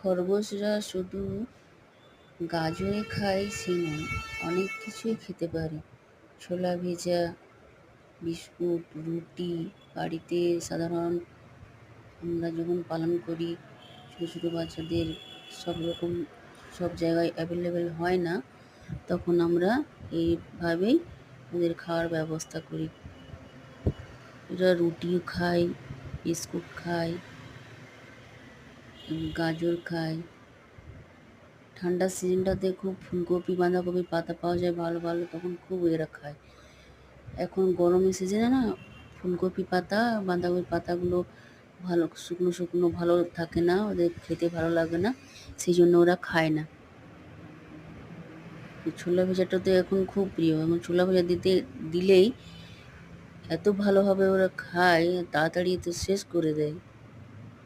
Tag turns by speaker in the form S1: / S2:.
S1: খরগোশরা শুধু গাজরই খায় সে নয়, অনেক কিছুই খেতে পারে। ছোলা ভেজা, বিস্কুট, রুটি। বাড়িতে সাধারণ আমরা যখন পালন করি, ছোটো ছোটো বাচ্চাদের সব রকম সব জায়গায় অ্যাভেলেবেল হয় না, তখন আমরা এইভাবেই ওদের খাওয়ার ব্যবস্থা করি। এরা রুটিও খায়, বিস্কুট খায়, গাজর খায়। ঠান্ডার সিজনটাতে খুব ফুলকপি, বাঁধাকপির পাতা পাওয়া যায় ভালো ভালো, তখন খুব এরা খায়। এখন গরমের সিজনে না ফুলকপি পাতা, বাঁধাকপির পাতাগুলো ভালো শুকনো শুকনো ভালো থাকে না, ওদের খেতে ভালো লাগে না, সেই জন্য ওরা খায় না। ছোলা ভাজাটা তো এখন খুব প্রিয়, এবং ছোলা ভাজা দিলেই এত ভালোভাবে ওরা খায়, তাড়াতাড়ি তো শেষ করে দেয়।